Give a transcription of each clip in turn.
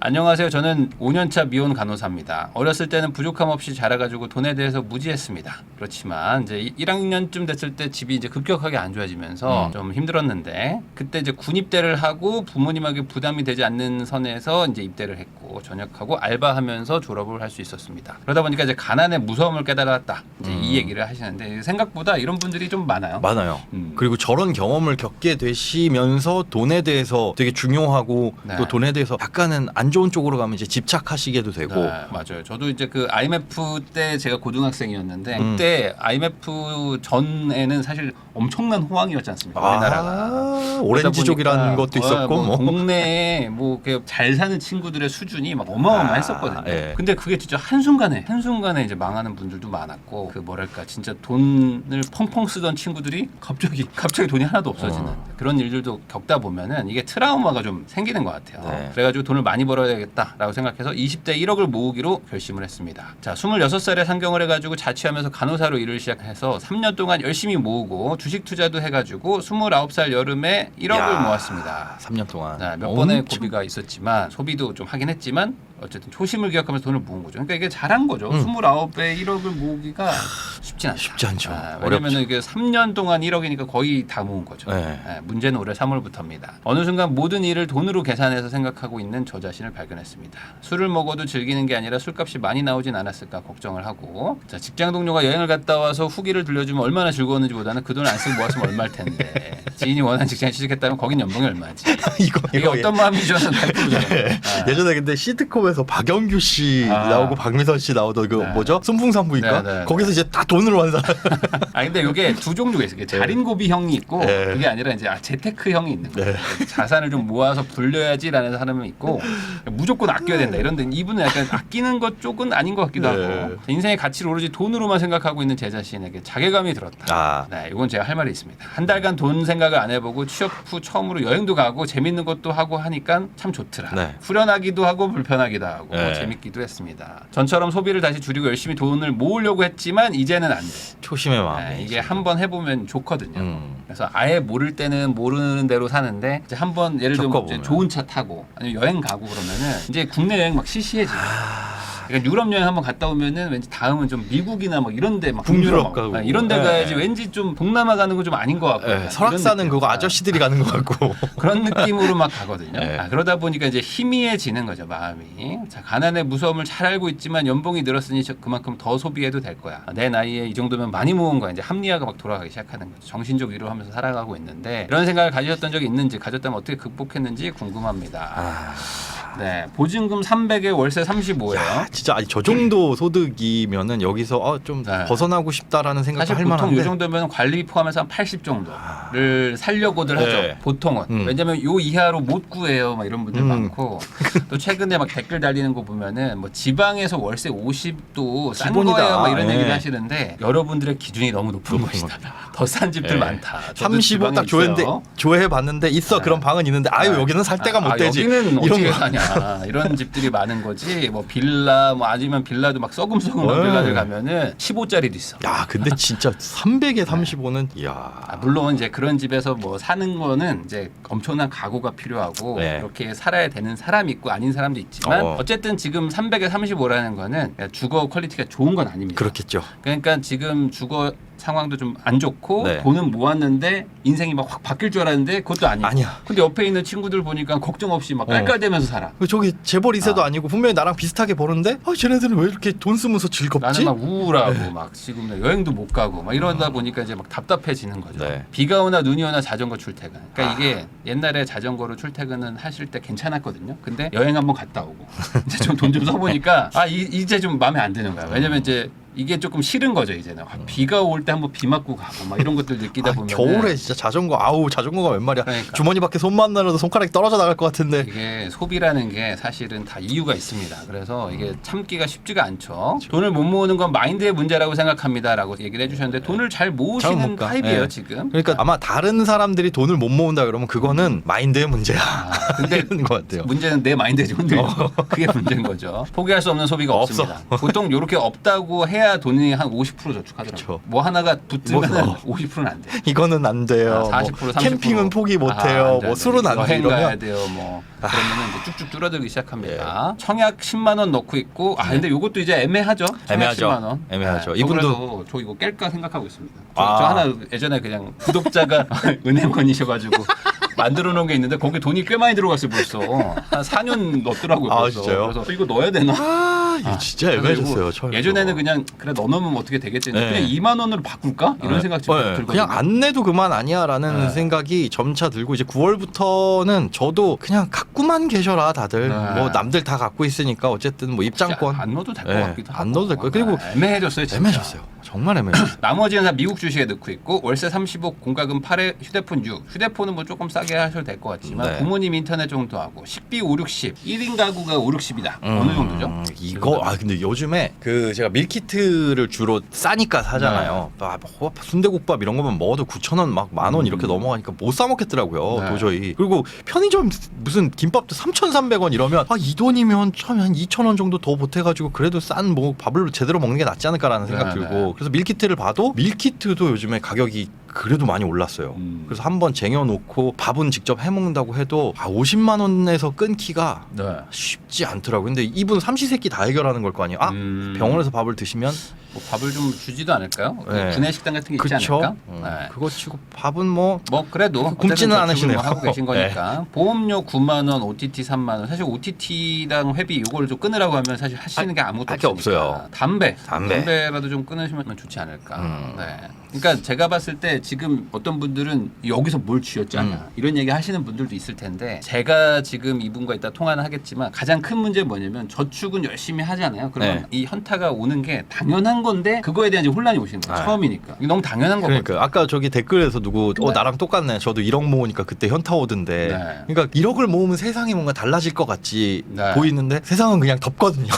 안녕하세요. 저는 5년차 미혼 간호사입니다. 어렸을 때는 부족함 없이 자라가지고 돈에 대해서 무지했습니다. 그렇지만 이제 1학년쯤 됐을 때 집이 이제 급격하게 안 좋아지면서 좀 힘들었는데 그때 이제 군입대를 하고 부모님에게 부담이 되지 않는 선에서 이제 입대를 했고 전역하고 알바하면서 졸업을 할 수 있었습니다. 그러다 보니까 이제 가난의 무서움을 깨달았다. 이제 이 얘기를 하시는데 생각보다 이런 분들이 좀 많아요. 많아요. 그리고 저런 경험을 겪게 되시면서 돈에 대해서 되게 중요하고 네. 또 돈에 대해서 약간은 안 좋은 쪽으로 가면 이제 집착하시게도 되고. 네, 맞아요. 저도 이제 그 IMF 때 제가 고등학생이었는데 그때 IMF 전에는 사실 엄청난 호황이었지 않습니까? 우리나라가. 오렌지족이라는 것도 있었고 뭐 동네에 뭐 잘 사는 친구들의 수준이 막 어마어마했었거든요. 예. 근데 그게 진짜 한순간에 이제 망하는 분들도 많았고 그 뭐랄까 진짜 돈을 펑펑 쓰던 친구들이 갑자기 돈이 하나도 없어지는 그런 일들도 겪다 보면은 이게 트라우마가 좀 생기는 것 같아요. 네. 그래가지고 돈을 많이 벌어야겠다라고 생각해서 20대 1억을 모으기로 결심을 했습니다. 자, 26살에 상경을 해가지고 자취하면서 간호사로 일을 시작해서 3년 동안 열심히 모으고 주식 투자도 해가지고 29살 여름에 1억을 모았습니다. 3년 동안. 네, 몇 번의 고비가 있었지만 소비도 좀 하긴 했지만 어쨌든 초심을 기억하면서 돈을 모은 거죠. 그러니까 이게 잘한 거죠. 29에 1억을 모으기가 쉽지 않죠. 쉽지 않죠. 왜냐면 이게 3년 동안 1억이니까 거의 다 모은 거죠. 네. 문제는 올해 3월부터입니다. 어느 순간 모든 일을 돈으로 계산해서 생각하고 있는 저 자신을 발견했습니다. 술을 먹어도 즐기는 게 아니라 술값이 많이 나오진 않았을까 걱정을 하고 자, 직장 동료가 여행을 갔다 와서 후기를 들려주면 얼마나 즐거웠는지보다는 그 돈을 안 쓰고 모았으면 얼마일 텐데 지인이 원하는 직장에 취직했다면 거긴 연봉이 얼마지? 이게 어떤 마음이셔서 네. 예전에 근데 시트콤에서 박영규 씨 나오고 박미선 씨 나오던 그 뭐죠? 순풍산부인가? 네. 거기서 이제 다 돈으로 한 사람. 근데 이게 두 종류가 있어요. 자린고비 형이 있고 그게 아니라 이제 재테크 형이 있는 거예요. 자산을 좀 모아서 불려야지라는 사람은 있고 무조건 아껴야 된다. 이런데 이분은 약간 아끼는 것 쪽은 아닌 것 같기도 하고 인생의 가치를 오로지 돈으로만 생각하고 있는 제 자신에게 자괴감이 들었다. 네, 이건 제가 할 말이 있습니다. 한 달간 돈 생각을 안 해보고 취업 후 처음으로 여행도 가고 재밌는 것도 하고 하니까 참 좋더라. 후련하기도 하고 불편하기도 하고 재밌기도 했습니다. 전처럼 소비를 다시 줄이고 열심히 돈을 모으려고 했지만 이제는 안 돼. 초심의 마음. 이게 한번 해보면 좋거든요. 그래서 아예 모를 때는 모르는 대로 사는데 이제 한번 예를 들면 이제 좋은 차 타고 아니면 여행 가고 그러면은 이제 국내 여행 막 시시해지고. 그러니까 유럽 여행 한번 갔다 오면은 왠지 다음은 좀 미국이나 뭐 이런데 막 북유럽 가고 이런데 가야지 왠지 좀 동남아 가는 거 좀 아닌 것 같고 설악산은 그거 아저씨들이 가는 것 같고 그런 느낌으로 막 가거든요. 그러다 보니까 이제 희미해지는 거죠 마음이. 자, 가난의 무서움을 잘 알고 있지만 연봉이 늘었으니 그만큼 더 소비해도 될 거야. 내 나이에 이 정도면 많이 모은 거야. 이제 합리화가 막 돌아가기 시작하는 거죠. 정신적 위로하면서 살아가고 있는데 이런 생각을 가지셨던 적이 있는지 가졌다면 어떻게 극복했는지 궁금합니다. 네, 보증금 300에 월세 35예요. 진짜 아니 저 정도 소득이면은 여기서 좀 벗어나고 싶다라는 생각도 사실 할 보통 만한데. 이 정도면 관리 포함해서 한 80 정도를 살려고들 하죠. 보통은. 왜냐면 요 이하로 못 구해요. 막 이런 분들 많고. 또 최근에 막 댓글 달리는 거 보면은 뭐 지방에서 월세 50도 싼 거예요. 막 이런 얘기를 하시는데 여러분들의 기준이 너무 높은 것이다. 더 싼 집들 많다. 35 딱 조회해 봤는데 있어. 그런 방은 있는데 여기는 살 데가 못 되지. 여기는 어떻게 사냐. 이런 집들이 많은 거지. 뭐 빌라 뭐 아니면 빌라도 막 썩음썩음한 빌라들 가면은 15짜리도 있어. 야, 근데 진짜 300에 35는 물론 이제 그런 집에서 뭐 사는 거는 이제 엄청난 각오가 필요하고 이렇게 살아야 되는 사람이 있고 아닌 사람도 있지만 어쨌든 지금 300에 35라는 거는 주거 퀄리티가 좋은 건 아닙니다. 그렇겠죠. 그러니까 지금 주거 상황도 좀 안 좋고 돈은 모았는데 인생이 막 확 바뀔 줄 알았는데 그것도 아니야. 근데 옆에 있는 친구들 보니까 걱정 없이 막 깔깔대면서 살아. 저기 재벌 2세도 아니고 분명히 나랑 비슷하게 버는데 쟤네들은 왜 이렇게 돈 쓰면서 즐겁지? 나는 막 우울하고 막 지금 여행도 못 가고 막 이러다 보니까 이제 막 답답해지는 거죠. 비가 오나 눈이 오나 자전거 출퇴근. 그러니까 이게 옛날에 자전거로 출퇴근은 하실 때 괜찮았거든요. 근데 여행 한번 갔다 오고 이제 좀 돈 좀 써보니까 이제 좀 마음에 안 드는 거야. 왜냐면 이제 이게 조금 싫은 거죠 이제는. 비가 올 때 한번 비 맞고 가고 막 이런 것들 느끼다 보면 겨울에 진짜 자전거가 웬 말이야. 주머니 밖에 손만 내려도 손가락이 떨어져 나갈 것 같은데. 이게 소비라는 게 사실은 다 이유가 있습니다. 그래서 이게 참기가 쉽지가 않죠. 돈을 못 모으는 건 마인드의 문제라고 생각합니다라고 얘기를 해주셨는데 돈을 잘 모으시는 타입이에요 지금. 그러니까 아마 다른 사람들이 돈을 못 모은다 그러면 그거는 마인드의 문제야. 근데 것 같아요. 문제는 내 마인드에 좀 그게 문제인 거죠. 포기할 수 없는 소비가 없습니다. 보통 이렇게 없다고 해야 해야 돈이 한 50% 저축하더라고요. 그쵸. 뭐 하나가 붙으면 뭐, 50%는 안 돼. 이거는 안 돼요. 40%, 30%. 캠핑은 포기 못 해요. 뭐 술은 안 돼. 여행 가야 이러면 돼요. 뭐 그러면 이제 쭉쭉 줄어들기 시작합니다. 청약 10만 원 넣고 있고 근데 이것도 이제 애매하죠. 청약 애매하죠. 10만 원. 애매하죠. 네, 이분도 저 이거 깰까 생각하고 있습니다. 저 하나 예전에 그냥 구독자가 은행원이셔가지고 만들어 놓은 게 있는데 거기 돈이 꽤 많이 들어갔어요 벌써. 한 4년 넣었더라고요. 벌써. 진짜요? 그래서 이거 넣어야 되나? 이거 진짜 애매해졌어요. 예전에는 그냥 그래 넣어놓으면 어떻게 되겠지. 네. 그냥 2만 원으로 바꿀까? 이런 생각 좀 들거든요. 그냥 안 내도 그만 아니야라는 생각이 점차 들고 이제 9월부터는 저도 그냥 갖고만 계셔라 다들. 뭐 남들 다 갖고 있으니까 어쨌든 뭐 입장권 안 넣어도 될 것 같기도 하고. 안 넣어도 될 거. 그리고 애매해졌어요. 진짜. 애매해졌어요. 정말 애매해졌어요. 나머지는 다 미국 주식에 넣고 있고 월세 30억 공과금 8에 휴대폰 6. 휴대폰은 뭐 조금 싸게 하셔도 될 것 같지만 네. 부모님 인터넷 정도 하고 식비 5, 60. 1인 가구가 5, 60이다. 어느 정도죠? 이거 근데 요즘에 그 제가 밀키트를 주로 싸니까 사잖아요. 뭐 순대국밥 이런 거만 먹어도 9,000원 막 10,000원 이렇게 넘어가니까 못 사 먹겠더라고요. 네. 도저히. 그리고 편의점 무슨 김밥도 3,300원 이러면 이 돈이면 참 한 2,000원 정도 더 보태가지고 그래도 싼 뭐 밥을 제대로 먹는 게 낫지 않을까라는 생각 들고 그래서 밀키트를 봐도 밀키트도 요즘에 가격이 그래도 많이 올랐어요. 그래서 한번 쟁여놓고 밥은 직접 해먹는다고 해도 50만 원에서 끊기가 쉽지 않더라고요. 근데 이분 삼시세끼 다 해결하는 걸 거 아니에요. 병원에서 밥을 드시면 뭐 밥을 좀 주지도 않을까요? 네. 구내식당 같은 게 있지 그쵸? 않을까? 네. 그거 치고 밥은 뭐 그래도 굶지는 어쨌든 않으시네요. 저축을 뭐 하고 계신 거니까 보험료 9만 원, OTT 3만 원. 사실 OTT랑 회비 이걸 좀 끊으라고 하면 사실 하시는 게 아무것도 할 게 없으니까. 없어요. 담배라도 좀 끊으시면 좋지 않을까. 네. 그러니까 제가 봤을 때 지금 어떤 분들은 여기서 뭘 쥐었잖아 이런 얘기 하시는 분들도 있을 텐데 제가 지금 이분과 이따 통화는 하겠지만 가장 큰 문제는 뭐냐면 저축은 열심히 하잖아요. 그러면 이 현타가 오는 게 당연한 건데 그거에 대한 이제 혼란이 오시는 거예요. 처음이니까. 이게 너무 당연한 거거든요. 그러니까 아까 저기 댓글에서 누구 나랑 똑같네. 저도 1억 모으니까 그때 현타 오던데. 네. 그러니까 1억을 모으면 세상이 뭔가 달라질 것 같지 네. 보이는데 세상은 그냥 덥거든요.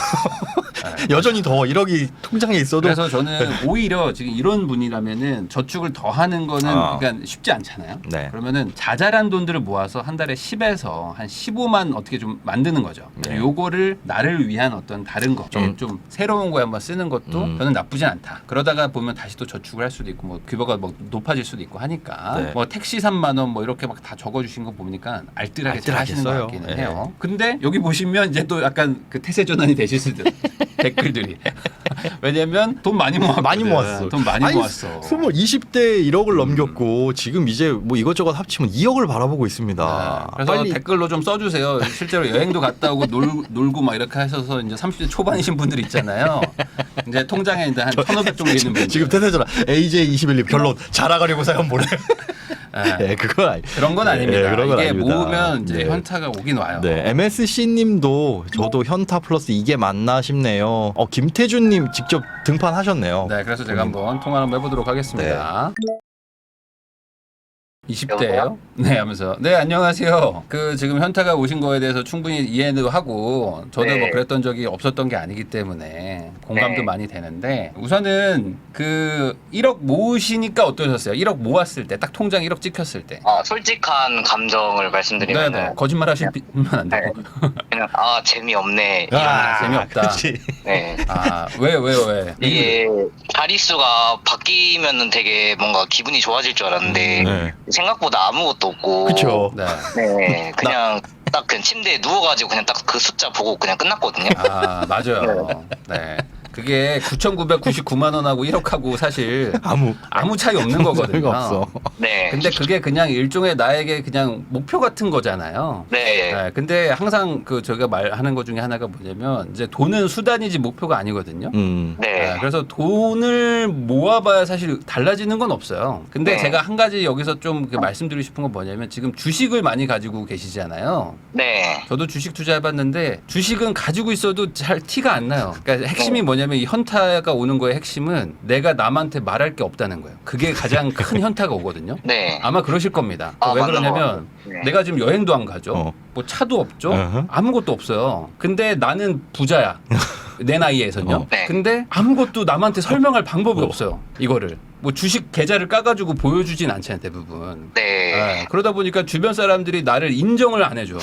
여전히 더워. 1억이 통장에 있어도. 그래서 저는 오히려 지금 이런 분이라면은 저축을 더 하는 거는 그러니까 쉽지 않잖아요. 네. 그러면은 자잘한 돈들을 모아서 한 달에 10에서 한 15만 어떻게 좀 만드는 거죠. 네. 요거를 나를 위한 어떤 다른 거, 좀 새로운 거에 한번 쓰는 것도 저는 나쁘진 않다. 그러다가 보면 다시 또 저축을 할 수도 있고 뭐 규모가 뭐 높아질 수도 있고 하니까 네. 뭐 택시 3만 원 뭐 이렇게 막 다 적어주신 거 보니까 알뜰하게 잘 하시는 것 같기는 네. 해요. 근데 여기 보시면 이제 또 약간 그 태세 전환이 되실 수도 댓글들이 왜냐면 돈 많이 모았거든. 많이 모았어. 돈 많이 모았어. 20대 1억을 넘겼고 지금 이제 뭐 이것저것 합치면 2억을 바라보고 있습니다. 네. 그래서 빨리 댓글로 좀 써주세요. 실제로 여행도 갔다 오고 놀고 막 이렇게 하셔서 이제 30대 초반이신 분들 있잖아요. 이제 통장에 이제 한 1,500 정도 있는 분들. 지금 태세잖아. AJ21님 결론 자라가려고 사연 보내. 네, 그건 그런 건 아닙니다. 그런 건 이게 아닙니다. 모으면 이제 네. 현타가 오긴 와요. 네, MSC님도 저도 현타 플러스 이게 맞나 싶네요. 김태준님 직접 등판하셨네요. 네, 그래서 제가 한번 통화 한번 해보도록 하겠습니다. 20대예요? 네, 하면서 네 안녕하세요. 그 지금 현타가 오신 거에 대해서 충분히 이해도 하고 저도 네. 뭐 그랬던 적이 없었던 게 아니기 때문에 공감도 네. 많이 되는데 우선은 그 1억 모으시니까 어떠셨어요? 1억 모았을 때 딱 통장 1억 찍혔을 때. 솔직한 감정을 말씀드리면 네네. 거짓말 하시면 안 되고. 그냥 재미없네. 재미없다. 그치. 네. 왜? 이게 자릿수가 바뀌면은 되게 뭔가 기분이 좋아질 줄 알았는데 네. 생각보다 아무것도 없고. 그쵸. 네. 네. 그냥 딱 그냥 침대에 누워가지고 그냥 딱 그 숫자 보고 그냥 끝났거든요. 맞아요. 네. 그게 9,999만 원하고 1억하고 사실 아무 차이 없는 거거든요. 없어. 네. 근데 그게 그냥 일종의 나에게 그냥 목표 같은 거잖아요. 네. 네, 근데 항상 그 저희가 말하는 것 중에 하나가 뭐냐면 이제 돈은 수단이지 목표가 아니거든요. 네. 네, 그래서 돈을 모아봐야 사실 달라지는 건 없어요. 근데 네. 제가 한 가지 여기서 좀 말씀드리고 싶은 건 뭐냐면 지금 주식을 많이 가지고 계시잖아요. 네. 저도 주식 투자해봤는데 주식은 가지고 있어도 잘 티가 안 나요. 그러니까 핵심이 뭐냐면 이 현타가 오는 거의 핵심은 내가 남한테 말할 게 없다는 거예요. 그게 가장 큰 현타가 오거든요. 네. 아마 그러실 겁니다. 왜 맞는 그러냐면 것 같아요. 네. 내가 지금 여행도 안 가죠. 뭐 차도 없죠. 아무것도 없어요. 근데 나는 부자야. 내 나이에선요. 네. 근데 아무것도 남한테 설명할 방법이 없어요. 이거를. 뭐 주식 계좌를 까가지고 보여주진 않잖아요. 대부분. 네. 그러다 보니까 주변 사람들이 나를 인정을 안 해줘.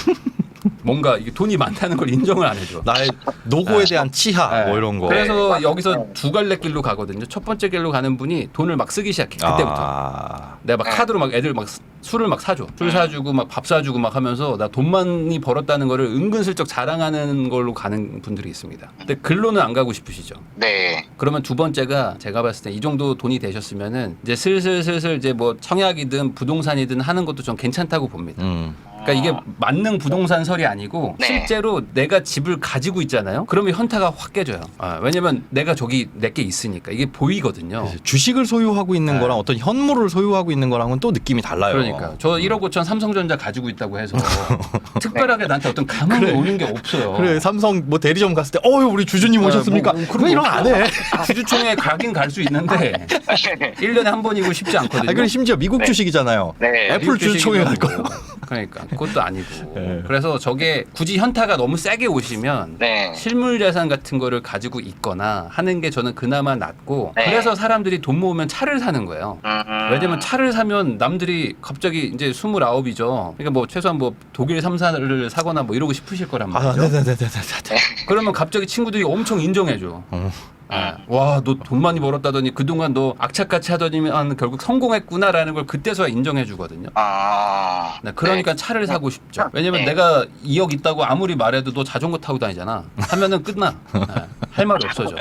뭔가 이게 돈이 많다는 걸 인정을 안 해줘. 나의 노고에 대한 치하 네. 뭐 이런 거. 그래서 여기서 두 갈래 길로 가거든요. 첫 번째 길로 가는 분이 돈을 막 쓰기 시작해. 그때부터. 내가 막 카드로 막 애들 막 술을 막 사줘. 술 사주고 막 밥 사주고 막 하면서 나 돈 많이 벌었다는 거를 은근슬쩍 자랑하는 걸로 가는 분들이 있습니다. 근데 글로는 안 가고 싶으시죠? 네. 그러면 두 번째가 제가 봤을 때 이 정도 돈이 되셨으면은 이제 슬슬 이제 뭐 청약이든 부동산이든 하는 것도 좀 괜찮다고 봅니다. 그러니까 이게 만능 부동산설이 아니고 네. 실제로 내가 집을 가지고 있잖아요. 그러면 현타가 확 깨져요. 왜냐면 내가 저기 내게 있으니까 이게 보이거든요. 주식을 소유하고 있는 네. 거랑 어떤 현물을 소유하고 있는 거랑은 또 느낌이 달라요. 그러니까 저 1억 5천 삼성전자 가지고 있다고 해서 특별하게 나한테 어떤 감흥이 그래. 오는 게 없어요. 그래 삼성 뭐 대리점 갔을 때 우리 주주님 오셨습니까? 왜 이런 안 해? 주주총회 가긴 갈 수 있는데 1년에 한 번이고 쉽지 않거든요. 그리고 심지어 미국 주식이잖아요. 네. 애플 주주총회 갈 거요. 그러니까 그것도 아니고. 네. 그래서 저게 굳이 현타가 너무 세게 오시면 네. 실물 자산 같은 거를 가지고 있거나 하는 게 저는 그나마 낫고 네. 그래서 사람들이 돈 모으면 차를 사는 거예요. 왜냐면 차를 사면 남들이 갑자기 이제 29이죠. 그러니까 뭐 최소한 뭐 독일 3사를 사거나 뭐 이러고 싶으실 거란 말이죠. 네네네네. 그러면 갑자기 친구들이 엄청 인정해줘. 와, 너 돈 많이 벌었다더니 그동안 너 악착같이 하더니만 결국 성공했구나라는 걸 그때서야 인정해 주거든요. 네, 그러니까 차를 사고 싶죠. 왜냐면 네. 내가 2억 있다고 아무리 말해도 너 자전거 타고 다니잖아. 하면은 끝나. 할 말 없어져.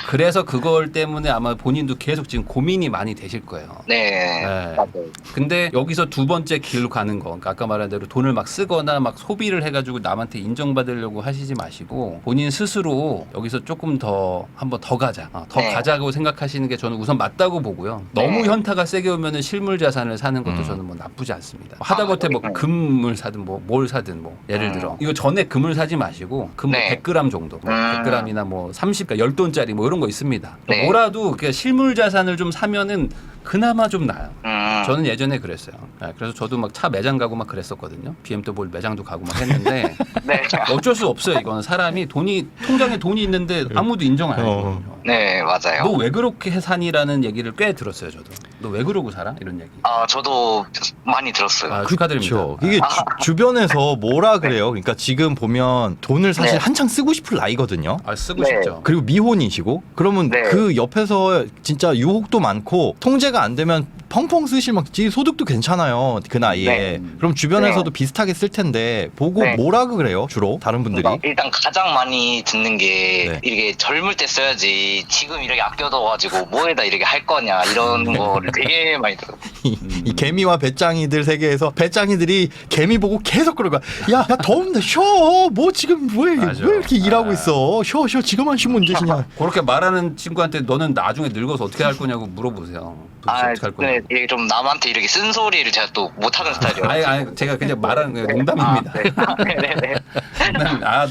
그래서 그걸 때문에 아마 본인도 계속 지금 고민이 많이 되실 거예요. 네. 맞아요. 근데 여기서 두 번째 길로 가는 거, 그러니까 아까 말한 대로 돈을 막 쓰거나 막 소비를 해가지고 남한테 인정받으려고 하시지 마시고 본인 스스로 여기서 조금 더 한번 더 가자, 더 네. 가자고 생각하시는 게 저는 우선 맞다고 보고요. 너무 네. 현타가 세게 오면은 실물 자산을 사는 것도 저는 뭐 나쁘지 않습니다. 하다못해 뭐 금을 사든 뭐 뭘 사든 뭐 예를 들어 이거 전에 금을 사지 마시고 금 뭐 네. 100g 정도, 뭐 100g이나 뭐 30, 그러니까 10돈짜리 뭐 이런 거 있습니다. 네. 뭐라도 그러니까 실물 자산을 좀 사면은 그나마 좀 나아요. 저는 예전에 그랬어요. 그래서 저도 막 차 매장 가고 막 그랬었거든요. BMW 매장도 가고 막 했는데 네. 어쩔 수 없어요. 이거는 사람이 통장에 돈이 있는데 아무도 인정 안 해요. 네, 맞아요. 너 왜 그렇게 사니라는 얘기를 꽤 들었어요. 저도. 너 왜 그러고 살아? 이런 얘기. 저도 많이 들었어요. 축하드립니다. 그렇죠. 이게 주변에서 뭐라 그래요? 그러니까 지금 보면 돈을 사실 네. 한창 쓰고 싶을 나이거든요. 쓰고 네. 싶죠. 그리고 미혼이시고 그러면 네. 그 옆에서 진짜 유혹도 많고 통제가 안 되면 펑펑 쓰실 막 소득도 괜찮아요 그 나이에. 네. 그럼 주변에서도 네. 비슷하게 쓸 텐데 보고 네. 뭐라 그래요 주로 다른 분들이? 일단 가장 많이 듣는 게 네. 이게 젊을 때 써야지 지금 이렇게 아껴둬가지고 뭐에다 이렇게 할 거냐 이런 거를 되게 많이 들어요. 이 개미와 배짱이들 세계에서 배짱이들이 개미 보고 계속 그러고 야 더운데 쉬어 뭐 지금 왜 맞아. 이렇게 일하고 있어 쉬어 지금 안 쉬면 언제 쉬냐. 그렇게 말하는 친구한테 너는 나중에 늙어서 어떻게 할 거냐고 물어보세요. 도대체 어떻게 할 거냐고. 근데 이게 좀 남한테 이렇게 쓴소리를 제가 또 못하는 스타일이에요. 아니 제가 그냥 말하는 거 농담입니다. 네네네.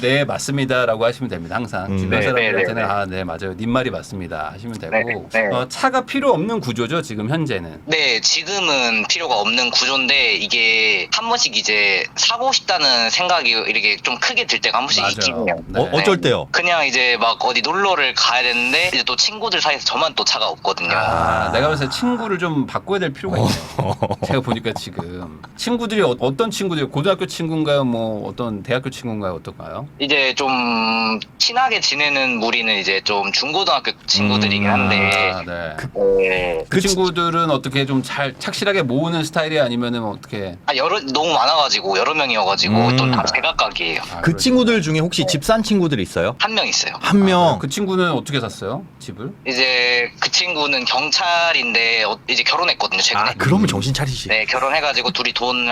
네 맞습니다라고 하시면 됩니다. 항상 주변 네, 사람들한테는 네, 네. 네 맞아요. 님 말이 맞습니다 하시면 되고 네, 네. 차가 필요 없는 구조죠 지금 현재는. 네, 지금은 필요가 없는 구조인데 이게 한 번씩 이제 사고 싶다는 생각이 이렇게 좀 크게 들 때가 한 번씩 맞아요. 있긴 해요. 네. 어쩔 때요? 그냥 이제 막 어디 놀러를 가야 되는데 이제 또 친구들 사이에서 저만 또 차가 없거든요. 내가 봤을 때 친구를 좀 바꿔야 될 필요가 있네요. 제가 보니까 지금 친구들이 어떤 친구들 고등학교 친구인가요? 뭐 어떤 대학교 친구인가요? 어떤가요? 이제 좀 친하게 지내는 무리는 이제 좀 중고등학교 친구들이긴 한데 네. 네. 그 친구들은 어떻게 좀 잘 착실하게 모으는 스타일이 아니면은 어떻게? 너무 많아가지고 여러 명이어가지고 또 다 제각각이에요. 그 친구들 중에 혹시 집 산 친구들 있어요? 한 명 있어요. 한 명. 그 친구는 어떻게 샀어요? 집을? 이제 그 친구는 경찰인데 이제 결혼했거든요 최근에. 그러면 정신 차리시. 네 결혼해가지고 둘이 돈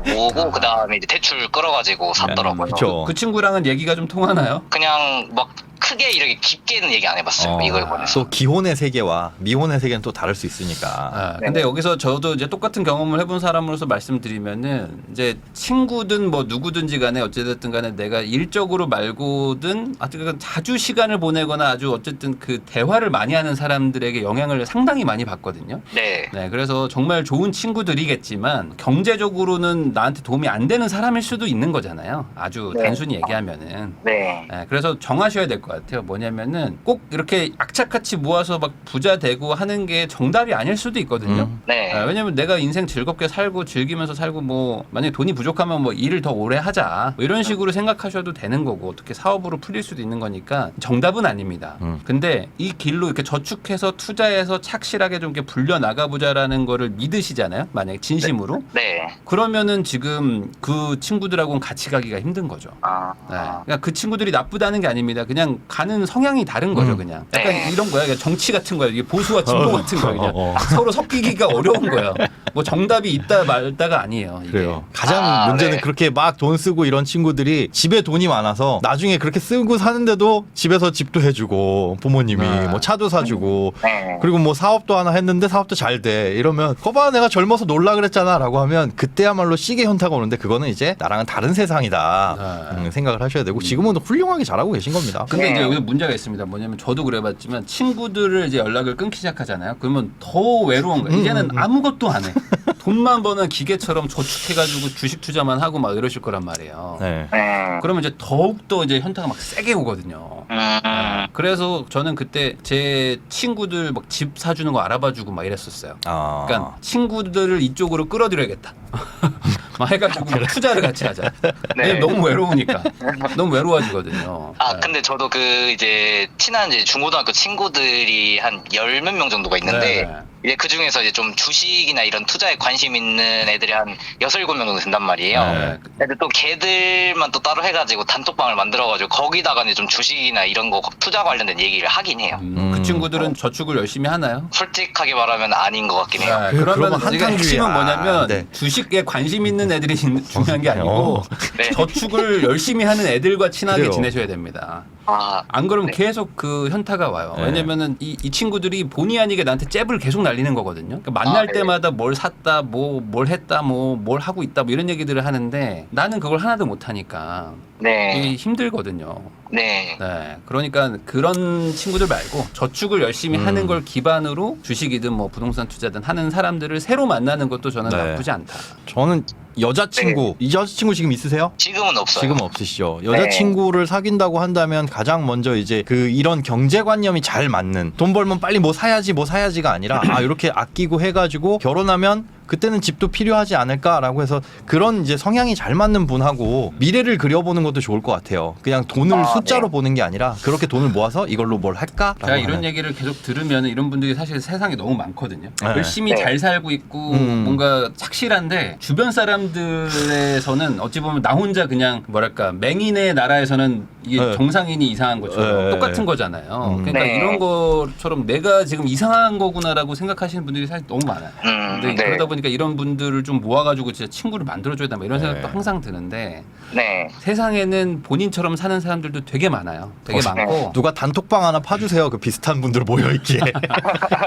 모으고 그 다음에 이제 대출 끌어가지고 샀더라고요. 그쵸. 그 친구랑은 얘기가 좀 통하나요? 그냥 막 크게 이렇게 깊게는 얘기 안 해봤어요. 이거에 관해서. 또 기혼의 세계와 미혼의 세계는 또 다를 수 있으니까. 근데 여기서 저도 이제 똑같은 경험을 해본 사람으로서 말씀드리면은 이제 친구든 뭐 누구든지 간에 어찌됐든 간에 내가 일적으로 말고든 어쨌든 자주 시간을 보내거나 아주 어쨌든 그 대화를 많이 하는 사람들에게 영향을 상당히 많이 받거든요. 네. 네, 그래서 정말 좋은 친구들이겠지만 경제적으로는 나한테 도움이 안 되는 사람일 수도 있는 거잖아요. 아주 네. 단순히 얘기하면은. 네. 네, 그래서 정하셔야 될 것 같아요. 같아요. 뭐냐면은 꼭 이렇게 악착같이 모아서 막 부자 되고 하는 게 정답이 아닐 수도 있거든요. 네. 왜냐면 내가 인생 즐겁게 살고 즐기면서 살고 뭐 만약에 돈이 부족하면 뭐 일을 더 오래 하자 뭐 이런 식으로 생각하셔도 되는 거고 어떻게 사업으로 풀릴 수도 있는 거니까 정답은 아닙니다. 근데 이 길로 이렇게 저축해서 투자해서 착실하게 좀 이렇게 불려 나가보자라는 거를 믿으시잖아요. 만약에 진심으로. 네. 그러면은 지금 그 친구들하고는 같이 가기가 힘든 거죠. 네. 그러니까 그 친구들이 나쁘다는 게 아닙니다. 그냥 가는 성향이 다른 거죠, 그냥. 약간 네. 이런 거야. 그냥 정치 같은 거야. 이게 보수와 진보 같은 거야. 그냥 서로 섞이기가 어려운 거예요. 뭐 정답이 있다 말다가 아니에요. 이게. 그래요. 가장 문제는 네. 그렇게 막 돈 쓰고 이런 친구들이 집에 돈이 많아서 나중에 그렇게 쓰고 사는데도 집에서 집도 해주고 부모님이 뭐 차도 사주고 네. 그리고 뭐 사업도 하나 했는데 사업도 잘 돼. 이러면 거봐 내가 젊어서 놀라 그랬잖아 라고 하면 그때야말로 시계 현타가 오는데 그거는 이제 나랑은 다른 세상이다 생각을 하셔야 되고 지금은 훌륭하게 잘하고 계신 겁니다. 근데 이제 여기 문제가 있습니다. 뭐냐면 저도 그래봤지만 친구들을 이제 연락을 끊기 시작하잖아요. 그러면 더 외로운 거예요. 이제는 아무것도 안 해. 돈만 버는 기계처럼 저축해가지고 주식 투자만 하고 막 이러실 거란 말이에요. 네. 네. 그러면 이제 더욱더 이제 현타가 막 세게 오거든요. 그래서 저는 그때 제 친구들 막 집 사주는 거 알아봐주고 막 이랬었어요. 아. 그러니까 친구들을 이쪽으로 끌어들여야겠다. 막 해가지고 막 투자를 같이 하자. 네. 너무 외로우니까. 너무 외로워지거든요. 아, 근데 저도 그 이제 친한 이제 중고등학교 친구들이 한 10몇 명 정도가 있는데 네. 이제 그 중에서 이제 좀 주식이나 이런 투자에 관심 있는 애들이 한 6, 7명 정도 된단 말이에요. 네. 근데 또 걔들만 또 따로 해가지고 단톡방을 만들어가지고 거기다가 이제 좀 주식이나 이런 거 투자 관련된 얘기를 하긴 해요. 그 친구들은 저축을 열심히 하나요? 솔직하게 말하면 아닌 것 같긴 해요. 네, 그러면 그러면 우리가 한탕주의야. 핵심은 뭐냐면 네. 주식에 관심 있는 애들이 중요한 게 아니고 네. 저축을 열심히 하는 애들과 친하게 그래요. 지내셔야 됩니다. 아, 안 그러면 네. 계속 그 현타가 와요. 네. 왜냐면은 이 친구들이 본의 아니게 나한테 잽을 계속 날리는 거거든요. 그러니까 만날 네. 때마다 뭘 샀다, 뭘 했다, 뭘 하고 있다, 뭐 이런 얘기들을 하는데 나는 그걸 하나도 못 하니까 네. 이게 힘들거든요. 네. 네, 그러니까 그런 친구들 말고 저축을 열심히 하는 걸 기반으로 주식이든 뭐 부동산 투자든 하는 사람들을 새로 만나는 것도 저는 네. 나쁘지 않다. 저는 여자친구 이 여자친구 지금 있으세요? 지금은 없어요. 지금 없으시죠. 여자친구를 사귄다고 한다면 가장 먼저 이제 그 이런 경제관념이 잘 맞는 돈 벌면 빨리 뭐 사야지가 아니라 아 이렇게 아끼고 해가지고 결혼하면 그때는 집도 필요하지 않을까라고 해서 그런 이제 성향이 잘 맞는 분하고 미래를 그려보는 것도 좋을 것 같아요. 그냥 돈을 숫자로 보는 게 아니라 그렇게 돈을 모아서 이걸로 뭘 할까? 제가 이런 얘기를 계속 들으면 이런 분들이 사실 세상에 너무 많거든요. 네. 열심히 네. 잘 살고 있고 뭔가 착실한데 주변 사람들에서는 어찌 보면 나 혼자 그냥 뭐랄까 맹인의 나라에서는 이게 네. 정상인이 이상한 것처럼 네. 똑같은 거잖아요. 그러니까 네. 이런 것처럼 내가 지금 이상한 거구나라고 생각하시는 분들이 사실 너무 많아요. 근데 네. 그러다 보니까 이런 분들을 좀 모아가지고 진짜 친구를 만들어줘야 된다 뭐 이런 생각도 네. 항상 드는데 네. 세상에는 본인처럼 사는 사람들도 되게 많아요. 되게 많고 누가 단톡방 하나 파주세요. 그 비슷한 분들 모여 있기에.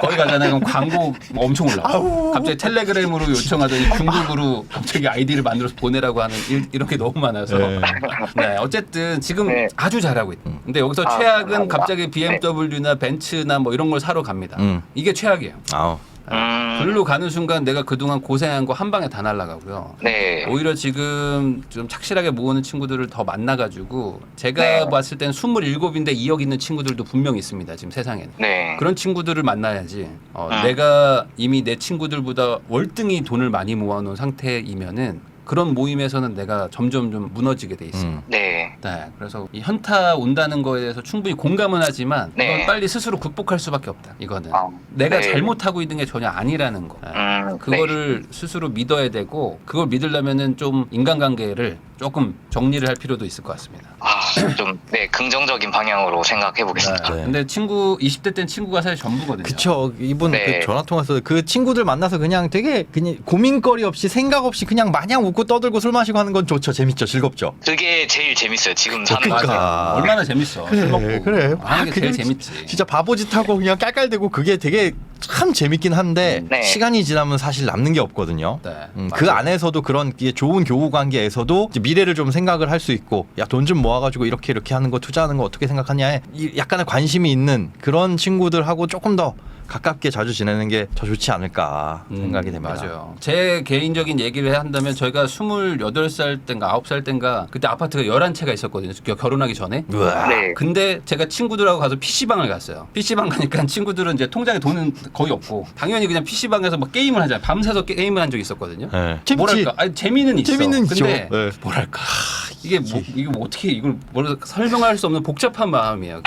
거기 가잖아요. 그럼 광고 엄청 올라와. 갑자기 텔레그램으로 요청하더니 중국으로 갑자기 아이디를 만들어서 보내라고 하는 이런 게 너무 많아서. 네. 네, 어쨌든 지금 네. 아주 잘하고 있다. 근데 여기서 아, 최악은 감사합니다. 갑자기 BMW나 벤츠나 뭐 이런 걸 사러 갑니다. 이게 최악이에요. 아우. 글로 가는 순간 내가 그동안 고생한 거 한 방에 다 날아가고요. 네. 오히려 지금 좀 착실하게 모으는 친구들을 더 만나가지고 제가 네. 봤을 땐 27인데 2억 있는 친구들도 분명 있습니다. 지금 세상에는. 네. 그런 친구들을 만나야지. 내가 이미 내 친구들보다 월등히 돈을 많이 모아놓은 상태이면은 그런 모임에서는 내가 점점 좀 무너지게 돼 있어요. 네. 네, 그래서 이 현타 온다는 거에 대해서 충분히 공감은 하지만 네. 이걸 빨리 스스로 극복할 수밖에 없다. 이거는 아, 내가 네. 잘못하고 있는 게 전혀 아니라는 거. 네. 그거를 스스로 믿어야 되고 그걸 믿으려면은 좀 인간관계를 조금 정리를 할 필요도 있을 것 같습니다. 좀, 네, 긍정적인 방향으로 생각해 보겠습니다. 네. 근데 친구 20대 땐 친구가 사실 전부거든요. 그쵸. 이분 네. 그 전화 통화에서 그 친구들 만나서 그냥 되게 그냥 고민거리 없이 생각 없이 그냥 마냥 웃고 떠들고 술 마시고 하는 건 좋죠. 재밌죠. 즐겁죠. 그게 제일 재밌어요. 지금 사는 그러니까. 거. 맞아. 얼마나 재밌어. 술 먹고 그래. 하는 게 제일 그냥 재밌지. 진짜 바보짓 하고 그냥 깔깔대고 그게 되게 참 재밌긴 한데 네. 시간이 지나면 사실 남는 게 없거든요. 네, 그 맞아요. 안에서도 그런 좋은 교우 관계에서도 이제 미래를 좀 생각을 할 수 있고 야 돈 좀 모아가지고 이렇게 하는 거 투자하는 거 어떻게 생각하냐 약간의 관심이 있는 그런 친구들하고 조금 더 가깝게 자주 지내는 게 더 좋지 않을까 생각이 됩니다. 맞아요. 제 개인적인 얘기를 한다면 저희가 28살 땐가 9살 땐가 그때 아파트가 11채가 있었거든요. 결혼하기 전에. 우와. 네. 근데 제가 친구들하고 가서 PC방을 갔어요. PC방 가니까 친구들은 이제 통장에 돈은 거의 없고 당연히 그냥 PC방에서 막 게임을 하잖아요. 밤새서 게임을 한 적이 있었거든요. 네. 뭐랄까? 아니, 재미는 있어. 재미는 있죠. 근데 네. 뭐랄까? 이게 뭐 어떻게 이걸 설명할 수 없는 복잡한 마음이에요.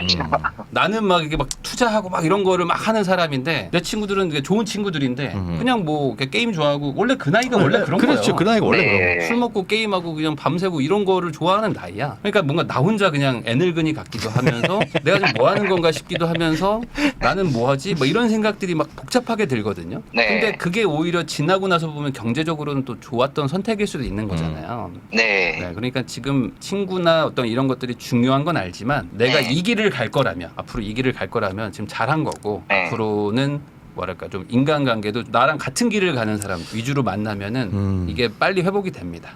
나는 막 이게 막 투자하고 막 이런 거를 막 하는 사람인데 내 친구들은 되게 좋은 친구들인데 그냥 뭐 게임 좋아하고 원래 그 나이가 원래 그런 거예요. 그렇죠. 그 나이가 원래 네. 그런 거. 술 먹고 게임하고 그냥 밤새고 이런 거를 좋아하는 나이야. 그러니까 뭔가 나 혼자 그냥 애늙은이 같기도 하면서 내가 지금 뭐 하는 건가 싶기도 하면서 나는 뭐 하지? 뭐 이런 생각들이 막 복잡하게 들거든요. 네. 근데 그게 오히려 지나고 나서 보면 경제적으로는 또 좋았던 선택일 수도 있는 거잖아요. 네. 네, 그러니까 지금 친구나 어떤 이런 것들이 중요한 건 알지만 내가 네. 이 길을 갈 거라면 앞으로 이 길을 갈 거라면 지금 잘한 거고 네. 앞으로는 뭐랄까 좀 인간관계도 나랑 같은 길을 가는 사람 위주로 만나면은 이게 빨리 회복이 됩니다.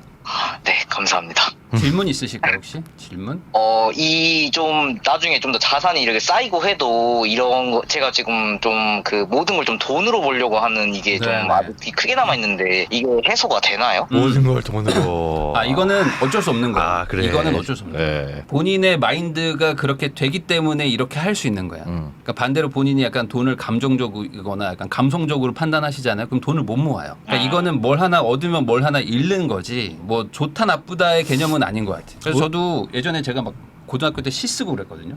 네, 감사합니다. 질문 있으실까요 혹시? 질문? 이 좀 나중에 좀 더 자산이 이렇게 쌓이고 해도 이런 거 제가 지금 좀 그 모든 걸 좀 돈으로 보려고 하는 이게 좀 네. 아주 크게 남아 있는데 이게 해소가 되나요? 모든 걸 돈으로. 아 이거는 어쩔 수 없는 거예요. 아, 그래. 이거는 어쩔 수 없는 거예요. 네. 본인의 마인드가 그렇게 되기 때문에 이렇게 할 수 있는 거야. 그러니까 반대로 본인이 약간 돈을 감정적이거나 약간 감성적으로 판단하시잖아요. 그럼 돈을 못 모아요. 그러니까 이거는 뭘 하나 얻으면 뭘 하나 잃는 거지. 뭐 좋다 나쁘다의 개념은 아닌 것 같아요. 그래서 저도 예전에 제가 막 고등학교 때 시 쓰고 그랬거든요.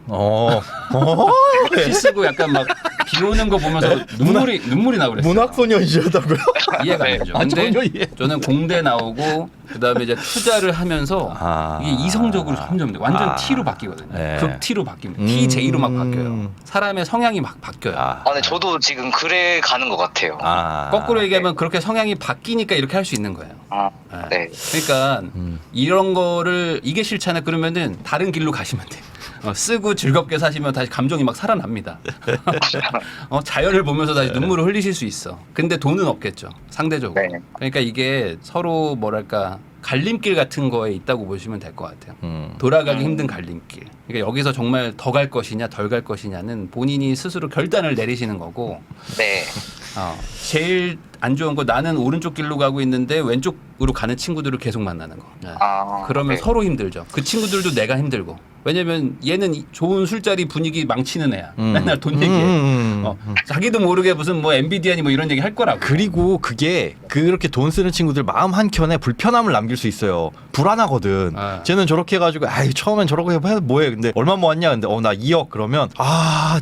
시 쓰고 약간 막 비 오는 거 보면서 눈물이 나고 그랬어요. 문학소년이시다고요? 이해가 안 되죠. 아, 근데 전혀 이해. 저는 공대 나오고 그다음에 이제 투자를 하면서 아. 이게 이성적으로 점점 완전 아. T로 바뀌거든요. 네. 극 T로 바뀝니다. TJ로 막 바뀌어요. 음. 사람의 성향이 막 바뀌어요. 근데 저도 지금 그래 가는 것 같아요. 거꾸로 얘기하면 그렇게 성향이 바뀌니까 이렇게 할 수 있는 거예요. 네. 그러니까 이런 거를 이게 싫잖아요. 그러면은 다른 길로 가시면 돼요. 쓰고 즐겁게 사시면 다시 감정이 막 살아납니다. 자연을 보면서 다시 눈물을 흘리실 수 있어. 근데 돈은 없겠죠. 상대적으로. 네. 그러니까 이게 서로 뭐랄까 갈림길 같은 거에 있다고 보시면 될 것 같아요. 음. 돌아가기 힘든 갈림길. 그러니까 여기서 정말 더 갈 것이냐 덜 갈 것이냐는 본인이 스스로 결단을 내리시는 거고 네. 제일 안 좋은 거 나는 오른쪽 길로 가고 있는데 왼쪽으로 가는 친구들을 계속 만나는 거. 네. 그러면 네. 서로 힘들죠. 그 친구들도 내가 힘들고. 왜냐면 얘는 좋은 술자리 분위기 망치는 애야. 맨날 돈 얘기해. 자기도 모르게 무슨 뭐 엔비디아니 뭐 이런 얘기 할 거라고. 그리고 그게 그렇게 돈 쓰는 친구들 마음 한켠에 불편함을 남길 수 있어요. 불안하거든. 아. 쟤는 저렇게 해가지고 아이 처음엔 저렇게 해서 뭐해. 근데 얼마 모았냐. 근데 나 2억 그러면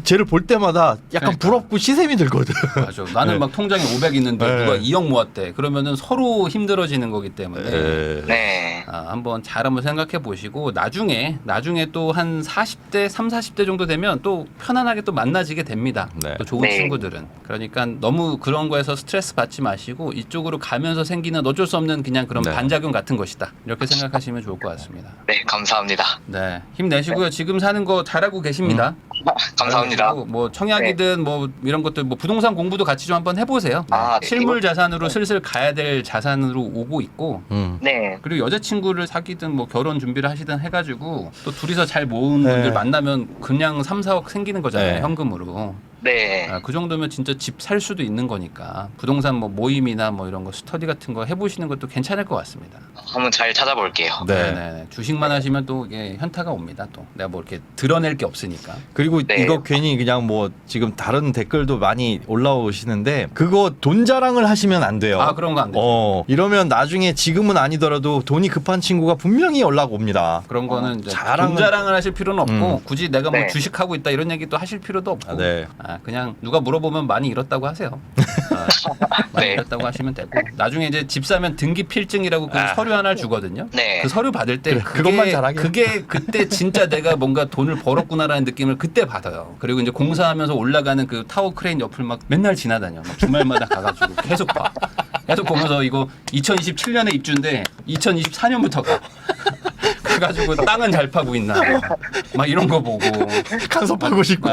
쟤를 볼 때마다 약간 그러니까. 부럽고 시샘이 들거든. 맞아. 나는 네. 막 통장에 500 있는데 네. 누가 2억 모았대. 그러면은 서로 힘들어지는 거기 때문에 네. 한번 생각해 보시고 나중에 또 한 40대, 40대 정도 되면 또 편안하게 또 만나지게 됩니다. 네. 또 좋은 네. 친구들은. 그러니까 너무 그런 거에서 스트레스 받지 마시고 이쪽으로 가면서 생기는 어쩔 수 없는 그냥 그런 네. 반작용 같은 것이다. 이렇게 생각하시면 좋을 것 같습니다. 네, 감사합니다. 네. 힘내시고요. 지금 사는 거 잘하고 계십니다. 감사합니다. 잘하시고 뭐 청약이든 뭐 이런 것들 뭐 부동산 공부도 같이 좀 한번 해보세요. 네. 실물 자산으로 슬슬 가야 될 자산으로 오고 있고 네. 그리고 여자친구를 사귀든 뭐 결혼 준비를 하시든 해가지고 또 둘이서 잘 모은 네. 분들 만나면 그냥 3, 4억 생기는 거잖아요. 네. 현금으로. 네. 그 정도면 진짜 집 살 수도 있는 거니까 부동산 뭐 모임이나 뭐 이런 거 스터디 같은 거 해보시는 것도 괜찮을 것 같습니다. 한번 잘 찾아볼게요. 네. 네네. 주식만 하시면 또 이게 현타가 옵니다. 또 내가 뭐 이렇게 드러낼 게 없으니까. 그리고 네. 이거 괜히 그냥 뭐 지금 다른 댓글도 많이 올라오시는데 그거 돈 자랑을 하시면 안 돼요. 그런 거 안 돼요. 이러면 나중에 지금은 아니더라도 돈이 급한 친구가 분명히 연락 옵니다. 그런 거는 이제 자랑은- 자랑을 하실 필요는 없고 굳이 내가 뭐 네. 주식하고 있다 이런 얘기도 하실 필요도 없고 네. 그냥 누가 물어보면 많이 잃었다고 하세요. 많이 네. 잃었다고 하시면 되고 나중에 이제 집 사면 등기 필증이라고 그 서류 하나를 주거든요. 네. 그 서류 받을 때 그것만 잘하게. 그게 그때 진짜 내가 뭔가 돈을 벌었구나라는 느낌을 그때 받아요. 그리고 이제 공사하면서 올라가는 그 타워 크레인 옆을 막 맨날 지나다녀. 막 주말마다 가가지고 계속 봐. 계속 보면서 이거 2027년에 입주인데 2024년부터 가. 그래가지고 땅은 잘 파고 있나 막 이런 거 보고 간섭하고 싶고.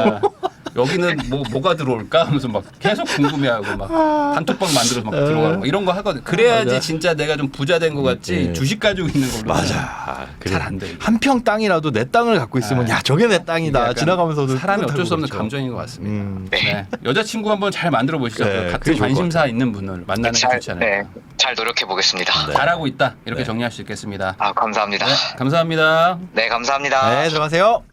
여기는 뭐가 들어올까 하면서 막 계속 궁금해하고 막 단톡방 만들어서 막 들어가고 막 이런 거 하거든. 그래야지 맞아. 진짜 내가 좀 부자 된 것 같지. 주식 가지고 있는 걸로 맞아. 잘 안 돼. 한 평 땅이라도 내 땅을 갖고 있으면 야 저게 내 땅이다. 약간 지나가면서도 사람이 어쩔 수 없는 그렇죠. 감정인 것 같습니다. 네. 네. 여자친구 한번 잘 만들어 보시죠. 네, 같은 그게 좋을 것 관심사 같아요. 있는 분을 만나는 게 좋지 않을까. 네, 잘 노력해 보겠습니다. 네. 잘하고 있다 이렇게 네. 정리할 수 있겠습니다. 아, 감사합니다. 네, 감사합니다. 네, 감사합니다. 네, 들어가세요.